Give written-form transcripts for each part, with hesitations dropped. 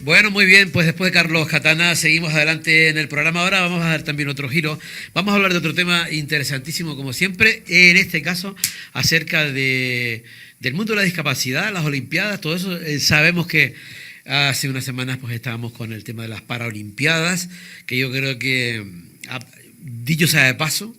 Bueno, muy bien, pues después de Carlos Catana seguimos adelante en el programa. Ahora vamos a dar también otro giro. Vamos a hablar de otro tema interesantísimo, como siempre, en este caso, acerca del mundo de la discapacidad, las Olimpiadas, todo eso. Sabemos que hace unas semanas pues estábamos con el tema de las Paralimpiadas, que yo creo que, dicho sea de paso,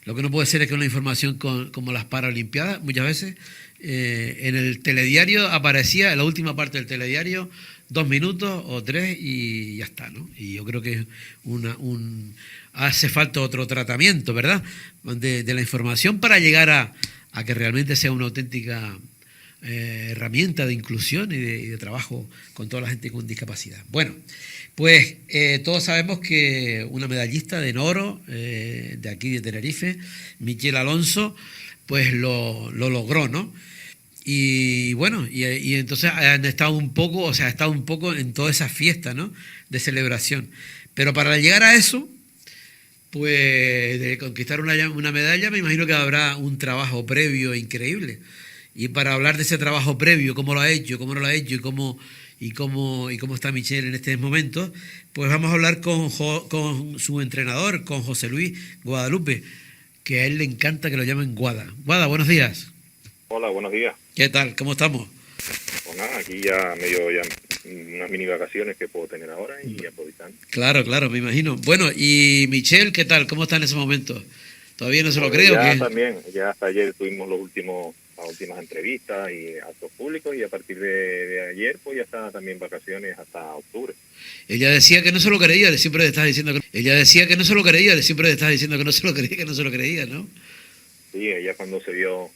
lo que no puede ser es que una información como las Paralimpiadas, muchas veces en el telediario aparecía, en la última parte del telediario, 2 minutos o 3 y ya está, ¿no? Y yo creo que hace falta otro tratamiento, ¿verdad?, de la información para llegar a que realmente sea una auténtica herramienta de inclusión y de trabajo con toda la gente con discapacidad. Bueno, pues todos sabemos que una medallista de oro de aquí de Tenerife, Michelle Alonso, pues lo logró, ¿no? Y bueno, y entonces han estado un poco, o sea, ha estado un poco en toda esa fiesta, ¿no?, de celebración. Pero para llegar a eso, pues de conquistar una medalla, me imagino que habrá un trabajo previo increíble. Y para hablar de ese trabajo previo, cómo lo ha hecho, cómo no lo ha hecho y cómo está Michelle en este momento, pues vamos a hablar con su entrenador, con José Luis Guadalupe, que a él le encanta que lo llamen Guada. Guada, buenos días. Hola, buenos días. ¿Qué tal? ¿Cómo estamos? Pues nada, aquí ya unas mini vacaciones que puedo tener ahora y aprovechando. Claro, me imagino. Bueno, y Michelle, ¿qué tal? ¿Cómo está en ese momento? ¿Todavía no se lo cree o qué? También, ya hasta ayer tuvimos las últimas entrevistas y actos públicos y a partir de ayer pues ya está también vacaciones hasta octubre. Ella decía que no se lo creía, siempre le estás diciendo que... Ella decía que no se lo creía, siempre le estás diciendo que no se lo creía, ¿no? Sí, ella cuando se vio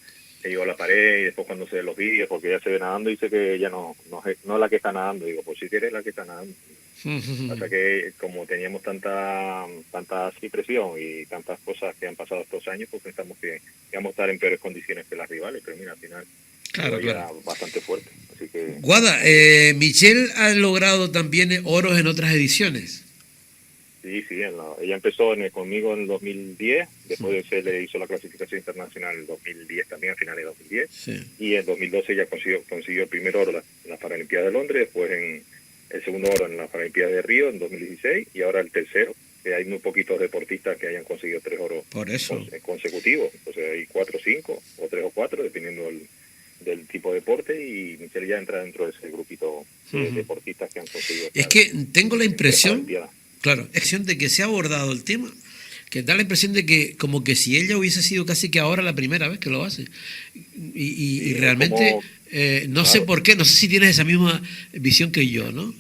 a la pared y después cuando se ve los vídeos, porque ella se ve nadando, dice que ella no es la que está nadando. Digo, pues si eres la que está nadando. Hasta que como teníamos tanta presión y tantas cosas que han pasado estos años, pues pensamos que íbamos a estar en peores condiciones que las rivales, pero mira, al final era bastante fuerte. Así que... Guada, Michelle ha logrado también oros en otras ediciones. Sí, ella empezó conmigo en el 2010, después se le hizo la clasificación internacional en el 2010 también, a finales de 2010, y en 2012 ella consiguió el primer oro en la Paralimpiada de Londres, después el segundo oro en la Paralimpiada de Río en 2016, y ahora el tercero, que hay muy poquitos deportistas que hayan conseguido 3 oros consecutivos, entonces hay 4 o 5, o 3 o 4, dependiendo del tipo de deporte, y Michelle ya entra dentro de ese grupito de deportistas que han conseguido. Es que tengo la impresión... Claro, es de que se ha abordado el tema, que da la impresión de que como que si ella hubiese sido casi que ahora la primera vez que lo hace. Y realmente, no sé por qué, no sé si tienes esa misma visión que yo, ¿no?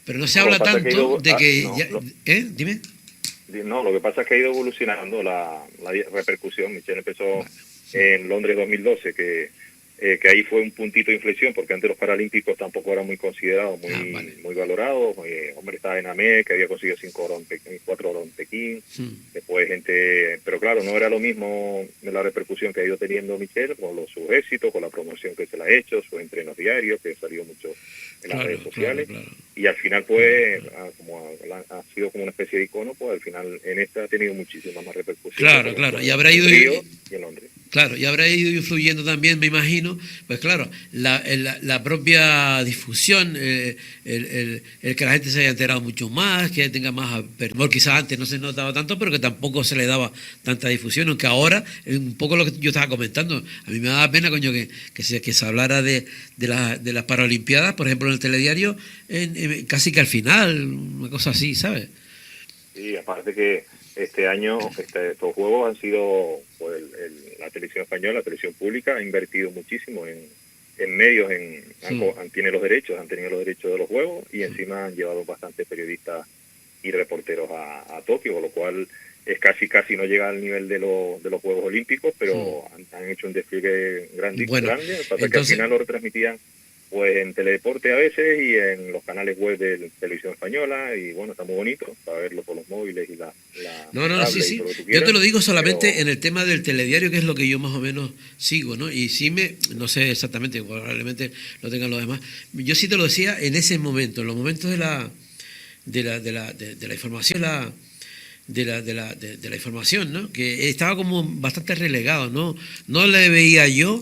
Pero no se habla tanto de que... Dime. No, lo que pasa es que ha ido evolucionando la repercusión. Michelle empezó en Londres 2012, que ahí fue un puntito de inflexión, porque antes los Paralímpicos tampoco eran muy considerados, muy valorados. Hombre, estaba en AME, que había conseguido 4 oros en Pekín. Después pero claro, no era lo mismo la repercusión que ha ido teniendo Michelle con sus éxitos, con la promoción que se le ha hecho, sus entrenos diarios, que salió mucho en las redes sociales. Y al final, pues, ha sido como una especie de icono, pues al final en esta ha tenido muchísima más repercusión. Claro, y habrá ido... Río y en Londres. Claro, y habrá ido influyendo también, me imagino, pues claro, la propia difusión, el que la gente se haya enterado mucho más, que tenga más... Quizás antes no se notaba tanto, pero que tampoco se le daba tanta difusión, aunque ahora, un poco lo que yo estaba comentando, a mí me daba pena, coño, que se hablara de las Paralimpiadas, por ejemplo, en el telediario, casi que al final, una cosa así, ¿sabes? Sí, aparte que este año estos juegos han sido, pues, la televisión española, la televisión pública ha invertido muchísimo en medios, han tenido los derechos de los juegos y encima han llevado bastantes periodistas y reporteros a Tokio, con lo cual es casi no llega al nivel de los Juegos Olímpicos, pero han hecho un despliegue grande. Pasa que al final lo retransmitían pues en Teledeporte a veces y en los canales web de Televisión Española, y bueno, está muy bonito para verlo por los móviles y la sí. Yo te lo digo solamente en el tema del telediario, que es lo que yo más o menos sigo, ¿no? Y sí no sé exactamente, probablemente lo tengan los demás. Yo sí te lo decía en ese momento, en los momentos de la información, de la información, ¿no? Que estaba como bastante relegado, ¿no? No le veía yo,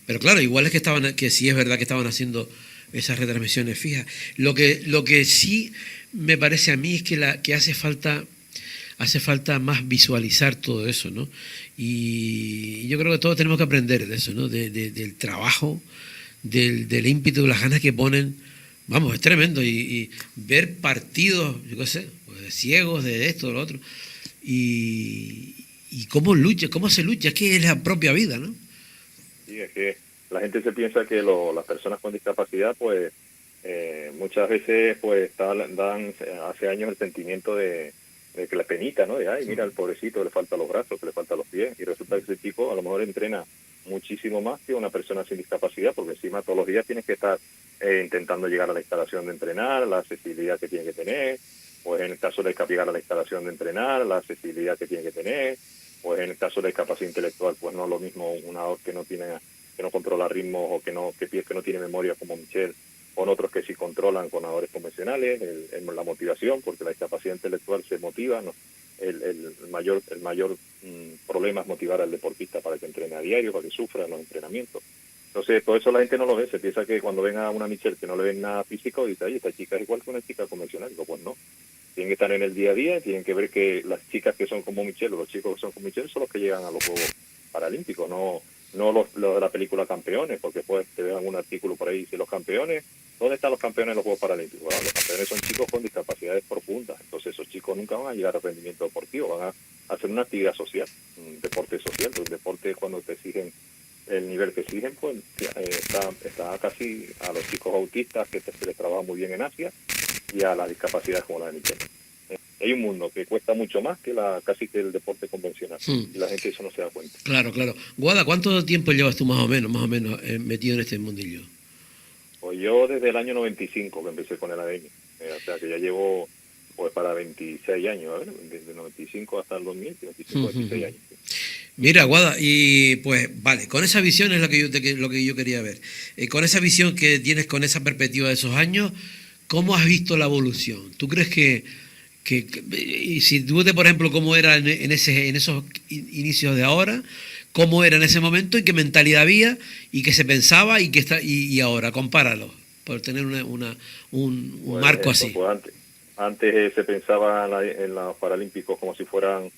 pero claro, igual es que sí es verdad que estaban haciendo esas retransmisiones fijas. Lo que sí me parece a mí es que hace falta más visualizar todo eso, ¿no? Y yo creo que todos tenemos que aprender de eso, ¿no? Del trabajo, del ímpetu, las ganas que ponen. Vamos, es tremendo. Y ver partidos, yo qué sé, pues de ciegos, de esto, de lo otro. Y cómo se lucha, es que es la propia vida, ¿no? Sí, es que la gente se piensa que las personas con discapacidad, pues, muchas veces, pues, dan hace años el sentimiento de que la penita, ¿no? De, ay, mira, el pobrecito le falta los brazos, que le falta los pies, y resulta que ese chico a lo mejor entrena muchísimo más que una persona sin discapacidad, porque encima todos los días tienes que estar intentando llegar a la instalación de entrenar, la accesibilidad que tiene que tener, pues en el caso de llegar a la instalación de entrenar, la accesibilidad que tiene que tener, pues en el caso de discapacidad intelectual, pues no es lo mismo un nadador que no controla ritmos o que no tiene memoria como Michelle, con otros que sí controlan con nadadores convencionales, la motivación, porque la discapacidad intelectual se motiva, ¿no? El mayor problema es motivar al deportista para que entrene a diario, para que sufra en los entrenamientos. Entonces, todo eso la gente no lo ve, se piensa que cuando ven a una Michelle que no le ven nada físico, dice, ay, esta chica es igual que una chica convencional. Digo, pues no, tienen que estar en el día a día, tienen que ver que las chicas que son como Michelle o los chicos que son como Michelle son los que llegan a los Juegos Paralímpicos, no los de la película Campeones, porque después te vean un artículo por ahí y dice, los campeones, ¿dónde están los campeones en los Juegos Paralímpicos? Bueno, los campeones son chicos con discapacidades profundas, entonces esos chicos nunca van a llegar a rendimiento deportivo, van a hacer una actividad social, un deporte social, pero el deporte cuando te exigen el nivel que exigen, pues está casi a los chicos autistas que se les trabaja muy bien en Asia y a las discapacidades como la de Michelle. Hay un mundo que cuesta mucho más que casi que el deporte convencional, y la gente eso no se da cuenta. Claro, claro. Guada, ¿cuánto tiempo llevas tú más o menos, metido en este mundillo? Pues yo desde el año 95 que empecé con el ADN, o sea que ya llevo pues para 26 años, a ver, desde el 95 hasta el 2000, 25, 26 años. Mira, Guada, y pues vale, con esa visión es lo que yo quería ver. Con esa visión que tienes, con esa perspectiva de esos años, ¿cómo has visto la evolución? ¿Tú crees y si tú por ejemplo, cómo era en esos inicios de ahora, cómo era en ese momento y qué mentalidad había y qué se pensaba y ahora, compáralo, por tener un Pues marco eso, así? pues antes se pensaba en los Paralímpicos como si fueran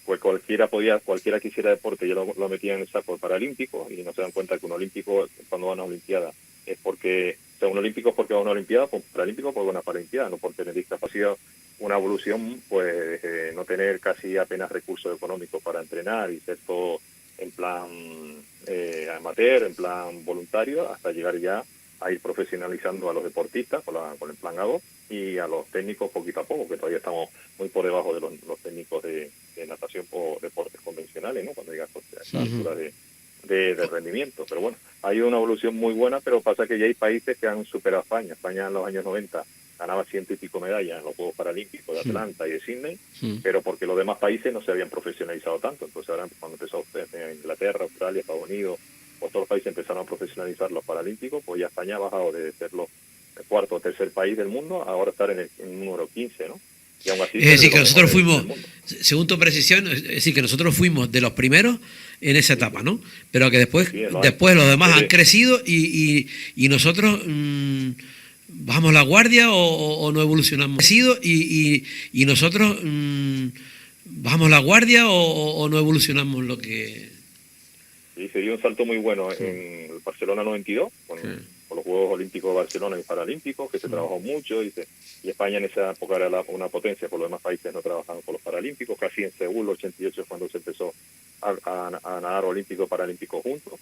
pues cualquiera que hiciera deporte, ya lo metía en el saco de Paralímpico, y no se dan cuenta que un olímpico cuando va a una olimpiada es porque, o sea, un olímpico es porque va a una olimpiada, pues Paralímpico porque va a una Paralimpiada, no por tener discapacidad. Una evolución, pues no tener casi apenas recursos económicos para entrenar y ser todo en plan amateur, en plan voluntario, hasta llegar ya a ir profesionalizando a los deportistas con el plan A2 y a los técnicos poquito a poco, que todavía estamos muy por debajo de los técnicos de natación por deportes convencionales, ¿no? Cuando llegas a esta altura de rendimiento. Pero bueno, hay una evolución muy buena, pero pasa que ya hay países que han superado a España. España en los años 90 ganaba 100 y pico medallas en los Juegos Paralímpicos de Atlanta y de Sydney, pero porque los demás países no se habían profesionalizado tanto. Entonces ahora cuando empezó Inglaterra, Australia, Estados Unidos, pues todos los países empezaron a profesionalizar los Paralímpicos, pues ya España ha bajado de ser el cuarto o tercer país del mundo a ahora estar en el número 15, ¿no? Y aún así Es decir, que nosotros fuimos, del mundo. según tu precisión, es decir, que nosotros fuimos de los primeros en esa etapa, ¿no? Pero que después los demás han crecido y nosotros bajamos la guardia o no evolucionamos. Crecido y nosotros bajamos la guardia o no evolucionamos lo que... Sí, se dio un salto muy bueno en el Barcelona 92, con los Juegos Olímpicos de Barcelona y Paralímpicos, que se trabajó mucho, y España en esa época era una potencia, por los demás países no trabajaban con los Paralímpicos, casi en Seúl, 88 es cuando se empezó a nadar olímpico y paralímpico juntos,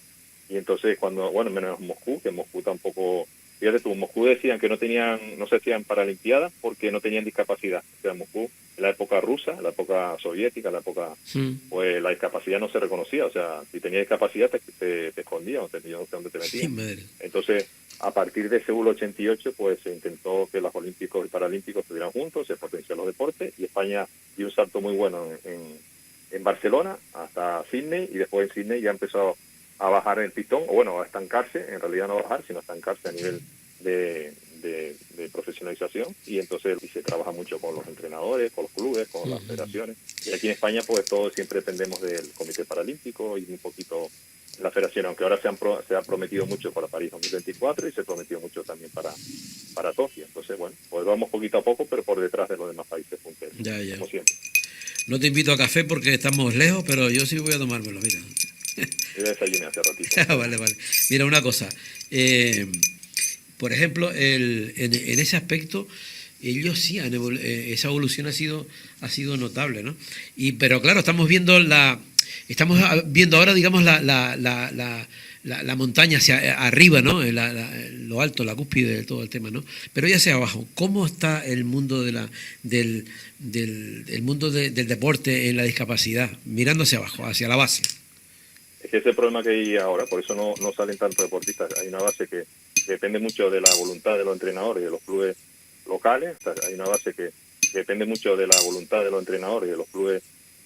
y entonces menos Moscú, que Moscú tampoco, fíjate tú, Moscú decían que no se hacían Paralimpiadas porque no tenían discapacidad, o sea, Moscú, en la época rusa, en la época soviética, en la época, pues la discapacidad no se reconocía, o sea, si tenías discapacidad te escondían, no sé dónde te metían. Entonces, a partir de Seúl 88, pues se intentó que los Olímpicos y Paralímpicos estuvieran juntos, se potenció los deportes, y España dio un salto muy bueno en Barcelona hasta Sydney, y después en Sydney ya empezó a bajar el pistón, o bueno, a estancarse, en realidad no bajar, sino a estancarse a nivel de de profesionalización, y entonces se trabaja mucho con los entrenadores, con los clubes, con las federaciones. Y aquí en España pues todos siempre dependemos del Comité Paralímpico y un poquito la federación, aunque ahora se ha prometido mucho para París 2024 y se prometió mucho también para Tokio. Entonces, bueno, pues vamos poquito a poco, pero por detrás de los demás países punteros, como siempre. No te invito a café porque estamos lejos, pero yo sí voy a tomármelo, mira. Yo desayuné hace ratito. Vale. Mira, una cosa. Por ejemplo, en ese aspecto, ellos sí esa evolución ha sido notable, ¿no? Pero claro, estamos viendo ahora, digamos, la montaña hacia arriba, ¿no? Lo alto, la cúspide de todo el tema, ¿no? Pero ya hacia abajo, ¿cómo está el mundo del deporte en la discapacidad? Mirando hacia abajo, hacia la base. Es que ese es el problema que hay ahora, por eso no salen tantos deportistas. Hay una base que depende mucho de la voluntad de los entrenadores y de los clubes locales. Hay una base que depende mucho de la voluntad de los entrenadores y de los clubes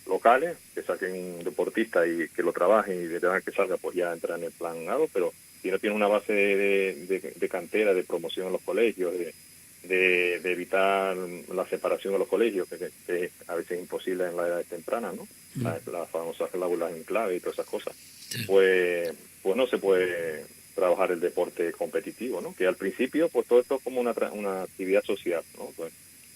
locales, que saquen un deportista y que lo trabajen y de verdad que salga, pues ya entra en el plan A, pero si no tiene una base de cantera, de promoción en los colegios, de evitar la separación de los colegios, que a veces es imposible en la edad temprana, ¿no? Las famosas cláusulas en clave y todas esas cosas, pues no se puede trabajar el deporte competitivo, ¿no? Que al principio, pues todo esto es como una actividad social, ¿no? Pues,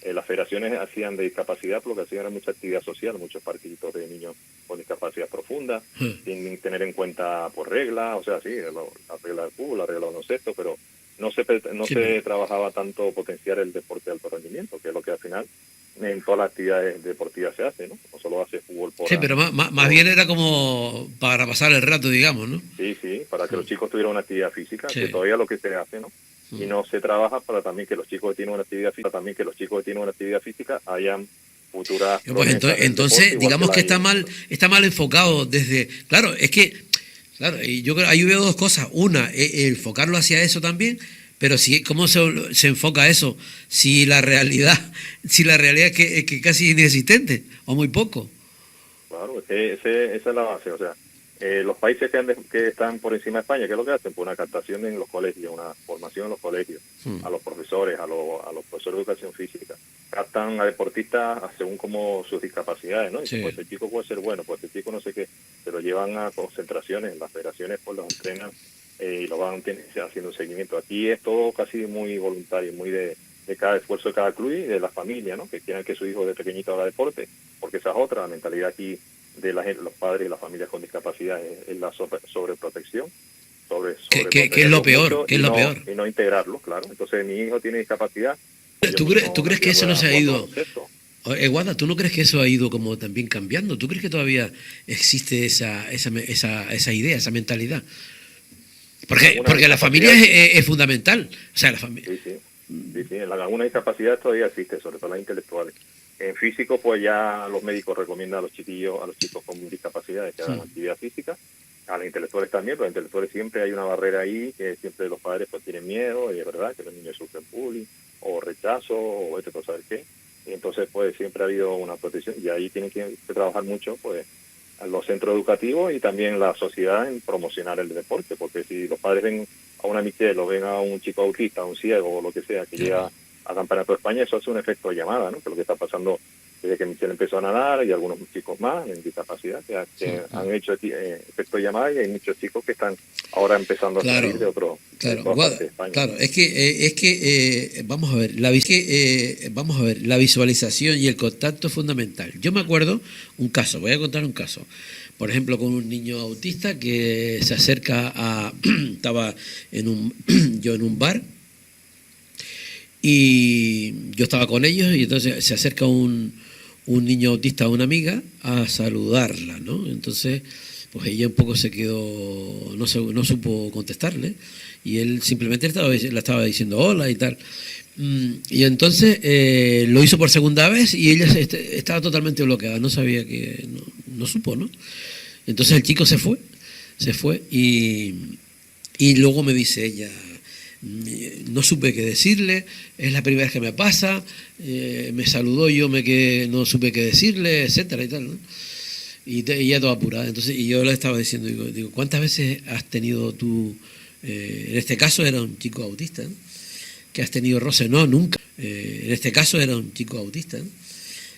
las federaciones hacían de discapacidad, lo que hacían era mucha actividad social, muchos partiditos de niños con discapacidad profunda, sin tener en cuenta por reglas, o sea, sí, la regla del fútbol, la regla del baloncesto, pero no se trabajaba tanto potenciar el deporte de alto rendimiento, que es lo que al final en todas las actividades deportivas se hace, ¿no? No solo hace fútbol por... Sí, pero más bien era como para pasar el rato, digamos, ¿no? Sí, para que los chicos tuvieran una actividad física, que todavía es lo que se hace, ¿no? Y no se trabaja para también que los chicos que tienen una actividad física, hayan futuras... Pues entonces digamos que está mal enfocado desde... Claro, es que... Claro, y yo creo, ahí veo dos cosas. Una, enfocarlo hacia eso también, pero ¿cómo se enfoca eso? Si la realidad es que casi inexistente, o muy poco. Claro, esa es la base, o sea, los países que están por encima de España, ¿qué es lo que hacen? Pues una captación en los colegios, una formación en los colegios, a los profesores, a los profesores de educación física. Captan a deportistas según como sus discapacidades, ¿no? Y pues este chico puede ser bueno, pues este chico no sé qué, se lo llevan a concentraciones, las federaciones pues los entrenan y lo van haciendo un seguimiento. Aquí es todo casi muy voluntario, muy de cada esfuerzo de cada club y de la familia, ¿no? Que quieran que su hijo de pequeñito haga deporte, porque esa es otra, la mentalidad aquí de los padres y las familias con discapacidad es la sobreprotección. ¿Qué es lo peor? ¿Qué es lo peor? Y no integrarlo, claro. Entonces mi hijo tiene discapacidad. ¿Tú crees que eso no se ha ido? Guada, ¿tú no crees que eso ha ido como también cambiando? ¿Tú crees que todavía existe esa idea, esa mentalidad? Porque la familia es fundamental. O sea, la familia... Sí, en algunas discapacidades todavía existe, sobre todo las intelectuales. En físico, pues ya los médicos recomiendan a los chicos con discapacidades que hagan actividad física. A los intelectuales también, pero a los intelectuales siempre hay una barrera ahí, que siempre los padres pues tienen miedo, y es verdad que los niños sufren bullying, o rechazo, o esto, saber qué. Y entonces, pues siempre ha habido una protección, y ahí tienen que trabajar mucho, pues, los centros educativos y también la sociedad en promocionar el deporte, porque si los padres ven a una Michelle o ven a un chico autista, a un ciego o lo que sea, que llega a Campeonato de España, eso hace un efecto de llamada, ¿no? Que es lo que está pasando desde que Michelle empezó a nadar y algunos chicos más en discapacidad que han hecho efecto de llamada, y hay muchos chicos que están ahora empezando a salir de otro parte de España. Claro, es que vamos a ver, la visualización y el contacto es fundamental. Yo me acuerdo voy a contar un caso. Por ejemplo, con un niño autista que se acerca estaba yo en un bar, y yo estaba con ellos, y entonces se acerca un niño autista a una amiga a saludarla, ¿no? Entonces, pues ella un poco se quedó, no supo contestarle, y él simplemente la estaba diciendo hola y tal. Y entonces lo hizo por segunda vez, y ella estaba totalmente bloqueada, no sabía que, no supo, ¿no? Entonces el chico se fue y luego me dice ella, no supe qué decirle, es la primera vez que me pasa, me saludó, yo me quedé, no supe qué decirle, etcétera y tal, ¿no? Y ella toda apurada. Entonces, y yo le estaba diciendo, digo, ¿cuántas veces has tenido tú, en este caso era un chico autista, ¿no? que has tenido roce, no, nunca. En este caso era un chico autista, ¿no?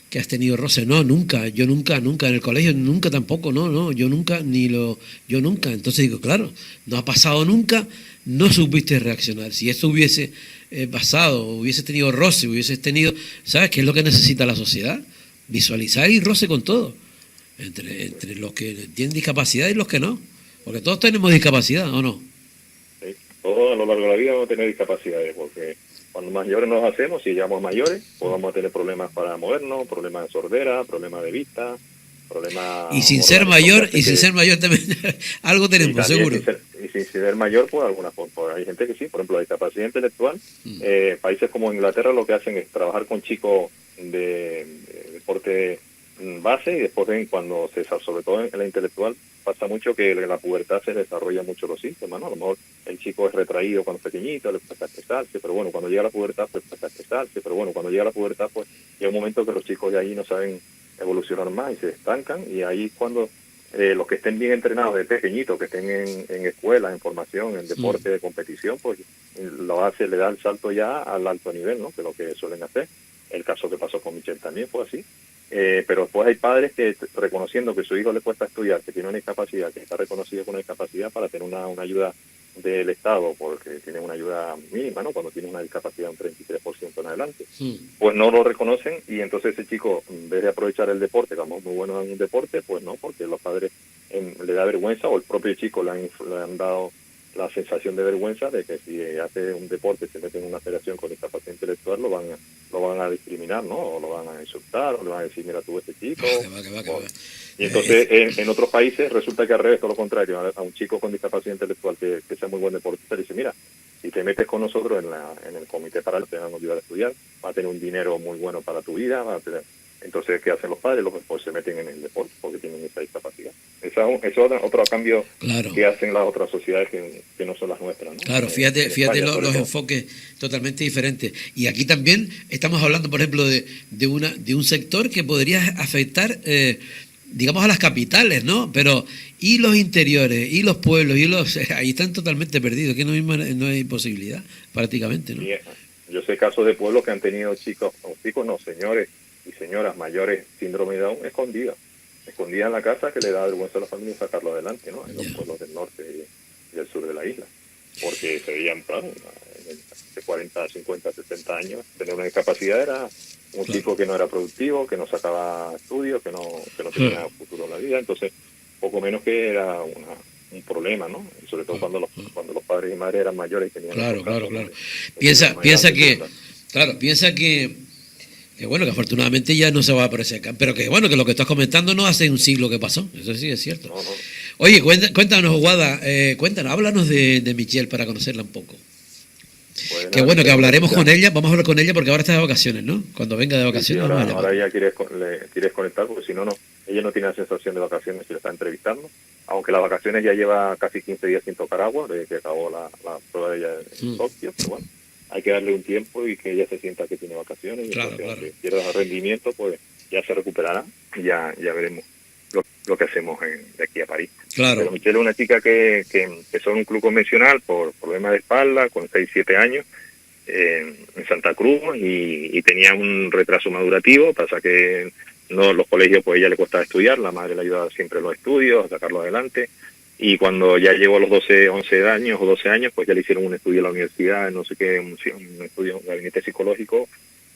Que has tenido roce, no, nunca, yo nunca, nunca, en el colegio nunca tampoco, no, yo nunca, yo nunca. Entonces digo, claro, no ha pasado nunca, no supiste reaccionar. Si esto hubiese pasado, hubiese tenido roce, hubiese tenido, ¿sabes qué es lo que necesita la sociedad? Visualizar y roce con todo, entre los que tienen discapacidad y los que no, porque todos tenemos discapacidad, ¿o no? Sí, todos a lo largo de la vida vamos a tener discapacidades, porque cuando mayores nos hacemos, si llegamos mayores, pues vamos a tener problemas para movernos, problemas de sordera, problemas de vista, problemas... Y sin ser mayor, también algo tenemos, seguro. Y sin ser mayor, pues algunas, pues hay gente que sí, por ejemplo, la discapacidad intelectual, países como Inglaterra lo que hacen es trabajar con chicos de deporte base y después ven cuando sobre todo en la intelectual, pasa mucho que en la pubertad se desarrolla mucho los síntomas, ¿no? A lo mejor el chico es retraído cuando es pequeñito, le cuesta expresarse, pero bueno, cuando llega la pubertad, pues cuesta expresarse, pero bueno, cuando llega la pubertad, pues llega un momento que los chicos de ahí no saben evolucionar más y se estancan, y ahí cuando los que estén bien entrenados de pequeñitos, que estén en escuela, en formación, en deporte de competición, pues le da el salto ya al alto nivel, ¿no? Que es lo que suelen hacer. El caso que pasó con Michelle también fue así. Pero después hay padres que, reconociendo que su hijo le cuesta estudiar, que tiene una discapacidad, que está reconocido con una discapacidad, para tener una ayuda del Estado, porque tiene una ayuda mínima, ¿no? Cuando tiene una discapacidad un 33% en adelante, pues no lo reconocen, y entonces ese chico, en vez de aprovechar el deporte, que vamos muy bueno en un deporte, pues no, porque los padres le da vergüenza, o el propio chico le han dado la sensación de vergüenza de que si hace un deporte, se mete en una federación con discapacidad intelectual, lo van a discriminar, ¿no? O lo van a insultar, o le van a decir, mira tú, este chico. Y entonces en otros países resulta que al revés, todo lo contrario, a un chico con discapacidad intelectual que sea muy buen deportista, le dice, mira, si te metes con nosotros en el comité para te van a ayudar a estudiar, va a tener un dinero muy bueno para tu vida, va a tener... Entonces, ¿qué hacen los padres? Los pues se meten en el deporte porque tienen esa discapacidad. Eso es otro cambio que hacen las otras sociedades que no son las nuestras, ¿no? Claro, fíjate España, los enfoques totalmente diferentes. Y aquí también estamos hablando, por ejemplo, de un sector que podría afectar, digamos, a las capitales, ¿no? Pero, y los interiores, y los pueblos, ahí están totalmente perdidos, que no hay posibilidad, prácticamente, ¿no? Yo sé casos de pueblos que han tenido señores y señoras mayores síndrome de Down escondidas en la casa, que le da vergüenza a la familia sacarlo adelante, ¿no? En los pueblos del norte y del sur de la isla, porque se veían, claro, de 40, 50, 60 años, tener una discapacidad era un chico que no era productivo, que no sacaba estudios, que no tenía futuro en la vida, entonces poco menos que era un problema, ¿no? Y sobre todo cuando los padres y madres eran mayores y tenían... Claro. Piensa que bueno, que afortunadamente ya no se va a aparecer acá, pero que bueno, que lo que estás comentando no hace un siglo que pasó, eso sí es cierto. No. Oye, cuéntanos, Guada, háblanos de Michelle para conocerla un poco. Pues que bueno, que hablaremos con ella, vamos a hablar con ella porque ahora está de vacaciones, ¿no? Cuando venga de vacaciones. Sí, ahora ella quieres conectar, porque si no, ella no tiene la sensación de vacaciones si la está entrevistando, aunque las vacaciones ya lleva casi 15 días sin tocar agua, desde que acabó la prueba de ella en Tokio, pero bueno, hay que darle un tiempo y que ella se sienta que tiene vacaciones, y claro. Si quiere dar rendimiento, pues ya se recuperará y ya veremos lo que hacemos de aquí a París. Claro. Pero Michelle es una chica que empezó en un club convencional por problemas de espalda con 6-7 años en Santa Cruz, y tenía un retraso madurativo, pasa que los colegios, pues a ella le costaba estudiar, la madre le ayudaba siempre en los estudios, a sacarlo adelante, y cuando ya llegó a los 11 años o 12 años, pues ya le hicieron un estudio en la universidad, no sé qué, un estudio, un gabinete psicológico,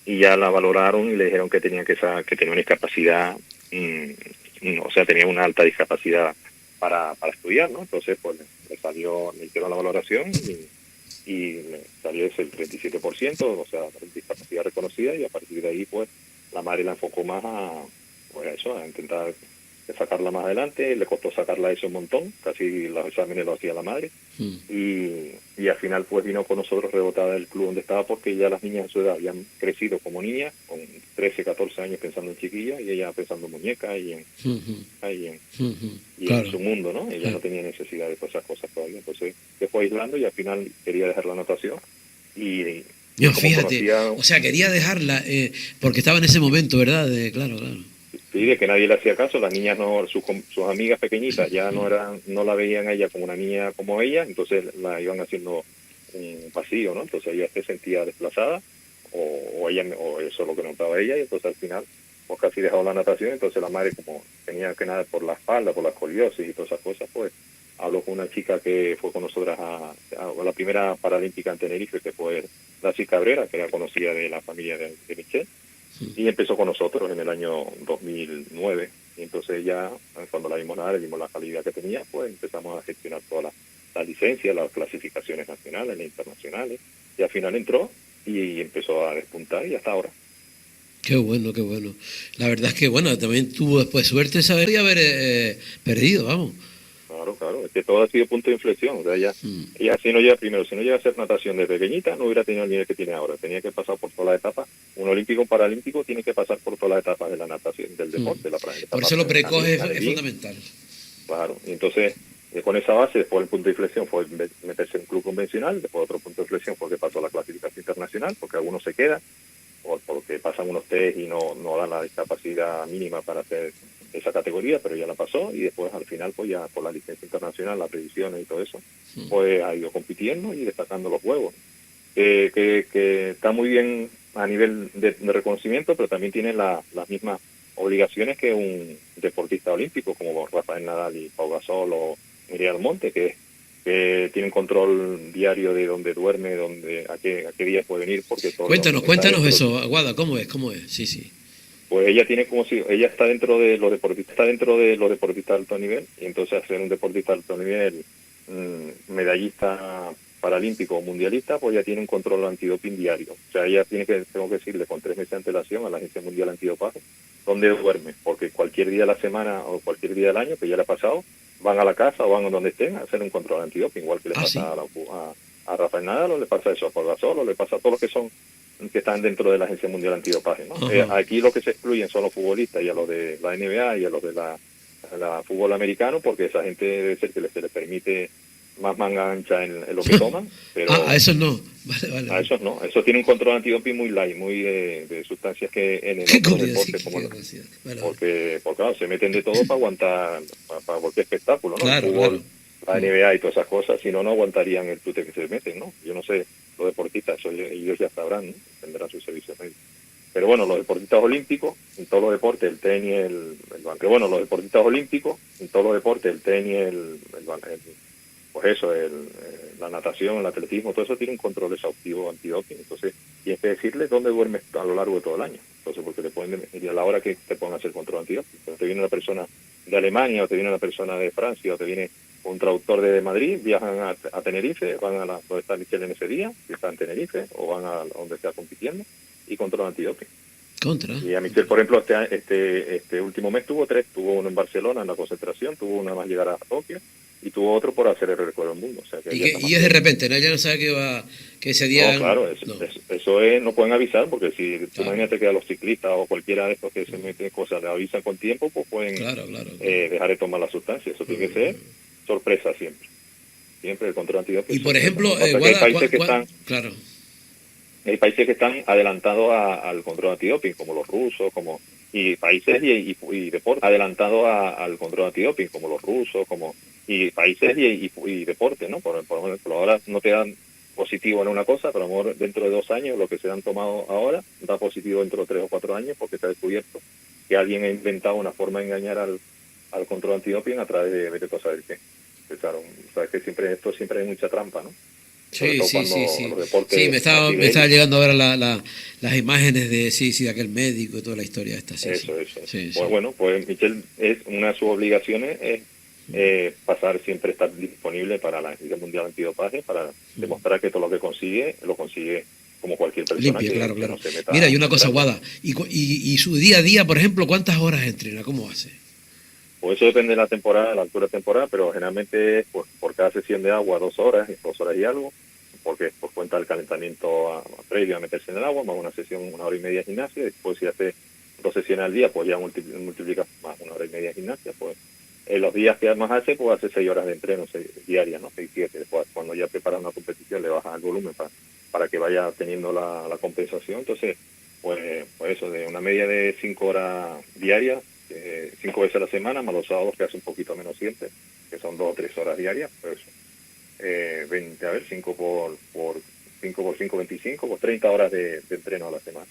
y ya la valoraron y le dijeron que tenía una discapacidad, o sea, tenía una alta discapacidad para estudiar, ¿no? Entonces, pues le hicieron la valoración y le salió ese el 37%, o sea, discapacidad reconocida, y a partir de ahí, pues, la madre la enfocó más a intentar sacarla más adelante. Le costó sacarla eso un montón, casi los exámenes lo hacía la madre, y al final pues vino con nosotros rebotada del club donde estaba, porque ya las niñas de su edad habían crecido como niñas, con 13, 14 años pensando en chiquillas, y ella pensando en muñecas y en su mundo, ¿no? Ella no tenía necesidad de todas esas cosas todavía, entonces se fue aislando y al final quería dejar la natación, y yo, fíjate, o sea, quería dejarla porque estaba en ese momento, ¿verdad? Claro. Sí, de que nadie le hacía caso, las niñas sus amigas pequeñitas ya no la veían a ella como una niña como ella, entonces la iban haciendo un vacío, ¿no? Entonces ella se sentía desplazada, o eso es lo que notaba ella, y entonces al final pues casi dejó la natación. Entonces la madre, como tenía que nadar por la espalda, por la escoliosis y todas esas cosas, pues habló con una chica que fue con nosotras a la primera paralímpica en Tenerife, que fue Daci Cabrera, que era conocida de la familia de Michelle, y empezó con nosotros en el año 2009. Y entonces ya, cuando la vimos nadar, vimos la calidad que tenía, pues empezamos a gestionar todas las licencias, las clasificaciones nacionales e internacionales, y al final entró y empezó a despuntar, y hasta ahora. Qué bueno, qué bueno. La verdad es que, bueno, también tuvo después suerte saber y haber perdido, vamos. Claro, claro, es que todo ha sido punto de inflexión. O sea, ella si no llega primero, si no llega a hacer natación de pequeñita, no hubiera tenido el nivel que tiene ahora. Tenía que pasar por todas las etapas. Un olímpico, un paralímpico tiene que pasar por todas las etapas de la natación, del deporte. Por eso lo precoz es fundamental. Claro, y entonces con esa base, después el punto de inflexión fue meterse en un club convencional, después otro punto de inflexión fue que pasó a la clasificación internacional, porque algunos se quedan, o porque pasan unos test y no dan la discapacidad mínima para hacer esa categoría, pero ya la pasó, y después al final pues ya por la licencia internacional, las previsiones y todo eso, pues ha ido compitiendo y destacando los juegos, que está muy bien a nivel de reconocimiento, pero también tiene las mismas obligaciones que un deportista olímpico como Rafael Nadal y Pau Gasol o Miguel Monte, que tienen control diario de dónde duerme, a qué día puede venir, porque todo. Cuéntanos eso, Aguada, ¿cómo es? Sí. Pues ella tiene como si ella está dentro de los deportistas, de alto nivel, y entonces hacer un deportista de alto nivel, medallista paralímpico o mundialista, pues ya tiene un control antidoping diario. O sea, ella tengo que decirle con 3 meses de antelación a la Agencia Mundial Antidopaje dónde duerme, porque cualquier día de la semana o cualquier día del año que ya le ha pasado, van a la casa o van a donde estén a hacer un control antidoping, igual que le pasa a Rafael Nadal, o le pasa eso a Pau Gasol, o le pasa a todos los que están dentro de la Agencia Mundial Antidopaje, ¿no? Aquí lo que se excluyen son los futbolistas y a los de la NBA y a los de la fútbol americano, porque esa gente debe ser que se les permite más manga ancha en lo que toman, pero a esos no. Vale. A esos no, esos tienen un control antidoping muy light, muy de sustancias que en el otro deporte, porque claro, se meten de todo para aguantar, para cualquier espectáculo, ¿no? Claro, el fútbol, la NBA y todas esas cosas, si no, no aguantarían el tute que se meten, ¿no? Yo no sé, los deportistas, ellos ya sabrán, ¿no? Tendrán sus servicios médicos. Pero bueno, los deportistas olímpicos, en todos los deportes, el tenis, aunque bueno, los deportistas olímpicos, en todos los deportes, el tenis, pues eso, la natación, el atletismo, todo eso tiene un control exhaustivo antidoping. Entonces, tienes que decirles dónde duermes a lo largo de todo el año. Entonces, porque te pueden ir a la hora que te pongan hacer control antidoping. Entonces, te viene una persona de Alemania, o te viene una persona de Francia, o te viene un traductor de Madrid, viajan a Tenerife, van a donde está Michelle en ese día, que está en Tenerife, o van a donde está compitiendo, y control antidoping. Y a Michelle, por ejemplo, este último mes tuvo 3, tuvo uno en Barcelona en la concentración, tuvo uno más llegar a Tokio, y tuvo otro por hacer el récord del mundo. O sea, que y es de repente, ¿no? Ella no sabe que ese día... No, claro, eso es, no pueden avisar, porque si tú imagínate que a los ciclistas o cualquiera de estos que se meten cosas le avisan con tiempo, pues pueden dejar de tomar la sustancia. Eso tiene que ser sorpresa siempre. Siempre el control antidoping. Y por ejemplo, hay países que están... Claro. Hay países que están adelantados al control antidoping, como los rusos, y países y deportes adelantados al control antidoping, como los rusos, y países y deportes, ¿no? Por ejemplo, ahora no te dan positivo en una cosa, pero a lo mejor dentro de 2 años, lo que se han tomado ahora, da positivo dentro de 3 o 4 años, porque se ha descubierto que alguien ha inventado una forma de engañar al control antidoping a través de cosas del qué. Claro, sabes que siempre hay mucha trampa, ¿no? Sí. Sí, me estaba llegando ahora las imágenes de aquel médico y toda la historia esta. Eso. Pues bueno, pues Michelle, una de sus obligaciones es pasar, estar disponible para la Agencia Mundial Antidopaje, para demostrar que todo lo que consigue, lo consigue como cualquier persona. Limpia, claro. No se meta. Mira, y una cosa, Guada, y su día a día, por ejemplo, ¿cuántas horas entrena? ¿Cómo hace? Pues eso depende de la temporada, la altura de temporada, pero generalmente es por cada sesión de agua 2 horas y algo, porque por cuenta del calentamiento previo a meterse en el agua, más una sesión 1 hora y media de gimnasia. Después si hace 2 sesiones al día, pues ya multiplica más 1 hora y media de gimnasia. Pues los días que más hace, pues hace 6 horas de entreno diarias, ¿no? 6, 7. Después, cuando ya prepara una competición, le baja el volumen para que vaya teniendo la compensación. Entonces, pues eso, de una media de 5 horas diarias, 5 veces a la semana, más los sábados, que hace un poquito menos siempre, que son 2 o 3 horas diarias, pues 5 por 5, 25, pues 30 horas de entreno a la semana.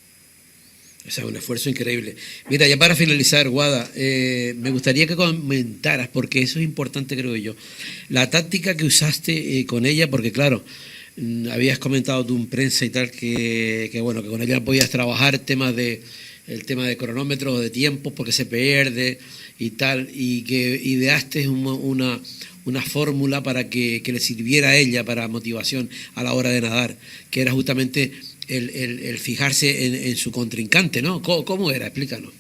O sea, un esfuerzo increíble. Mira, ya para finalizar, Guada, me gustaría que comentaras, porque eso es importante, creo yo, la táctica que usaste con ella, porque claro, habías comentado tú en prensa y tal, que bueno, que con ella podías trabajar el tema de cronómetros, de tiempos, porque se pierde y tal, y que ideaste una fórmula para que le sirviera a ella para motivación a la hora de nadar, que era justamente el fijarse en su contrincante, ¿no? ¿Cómo era? Explícanos.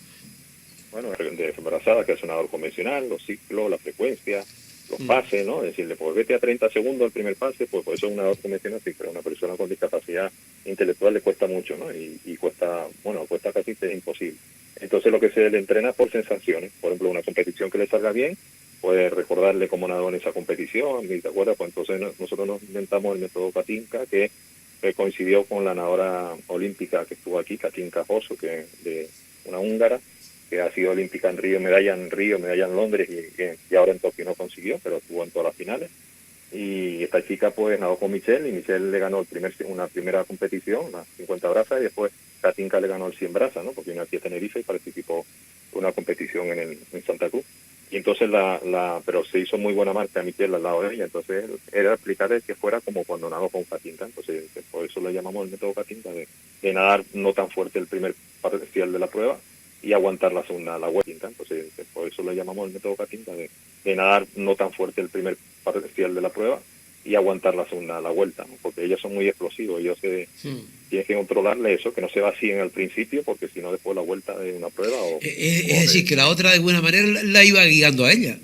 Bueno, de embarazada, que es un nadador convencional, los ciclos, la frecuencia, los pases, ¿no? Decirle, pues vete a 30 segundos el primer pase, pues por eso es un nadador convencional, sí, pero a una persona con discapacidad intelectual le cuesta mucho, ¿no? Y cuesta, bueno, cuesta casi imposible. Entonces lo que se le entrena por sensaciones. Por ejemplo, una competición que le salga bien, puede recordarle cómo nadó en esa competición, ¿te acuerdas? Pues entonces nosotros nos inventamos el método Katinka, que coincidió con la nadadora olímpica que estuvo aquí, Katinka Hosso, que de una húngara, que ha sido olímpica en Río, medalla en Londres y ahora en Tokio no consiguió, pero estuvo en todas las finales. Y esta chica pues nadó con Michelle y Michelle le ganó una primera competición, las 50 brazas, y después Katinka le ganó el 100 brazas, ¿no? Porque vino aquí a Tenerife y participó en una competición en Santa Cruz. Y entonces pero se hizo muy buena marca a Michelle al lado de ella, entonces era explicarle que fuera como cuando nadó con Katinka, entonces por eso le llamamos el método Katinka, de nadar no tan fuerte el primer parcial de la prueba y aguantar la segunda, la vuelta, entonces por eso le llamamos el método Katinka, de nadar no tan fuerte el primer parcial de la prueba y aguantar la segunda, la vuelta, ¿no? Porque ellos son muy explosivos, tienes que controlarle eso, que no se vacíen al principio, porque si no después la vuelta de una prueba es decir, que la otra de buena manera la iba guiando a ella.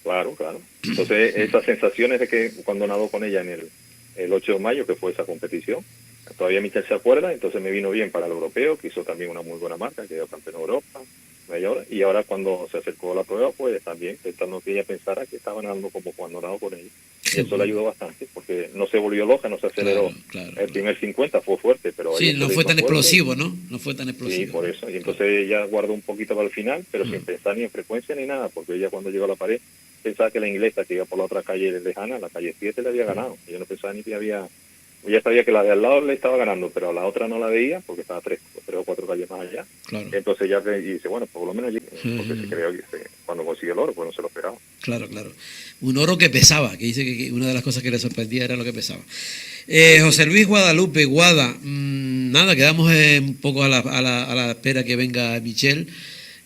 Claro. Entonces esas sensaciones de que cuando nadó con ella en el 8 de mayo, que fue esa competición, todavía Michelle se acuerda, entonces me vino bien para el europeo, que hizo también una muy buena marca, que quedó campeón de Europa, y ahora cuando se acercó a la prueba, pues también intentando que ella pensara que estaba nadando como cuando nadó con ella. Y eso le ayudó bastante, porque no se volvió loca, no se aceleró. El primer 50 fue fuerte, pero... Sí, no fue tan explosivo, ¿no? No fue tan explosivo. Sí, por eso. Y entonces ella guardó un poquito para el final, pero sin pensar ni en frecuencia ni nada, porque ella cuando llegó a la pared pensaba que la inglesa que iba por la otra calle lejana, la calle 7, le había ganado. Ella no pensaba ni que había... Ella sabía que la de al lado le estaba ganando, pero a la otra no la veía porque estaba tres o cuatro calles más allá. Claro. Entonces ya dice, bueno, por lo menos porque se creó que cuando consiguió el oro, pues no se lo esperaba. Claro. Un oro que pesaba, que dice que una de las cosas que le sorprendía era lo que pesaba. José Luis Guadalupe, Guada, nada, quedamos un poco a la espera que venga Michelle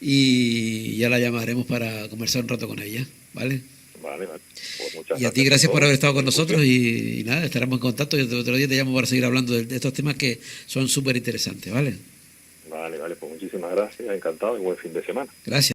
y ya la llamaremos para conversar un rato con ella, ¿vale? Vale. Pues muchas y a ti gracias por haber estado con nosotros y nada, estaremos en contacto y otro día te llamo para seguir hablando de estos temas que son súper interesantes, ¿vale? Vale, pues muchísimas gracias, encantado y buen fin de semana. Gracias.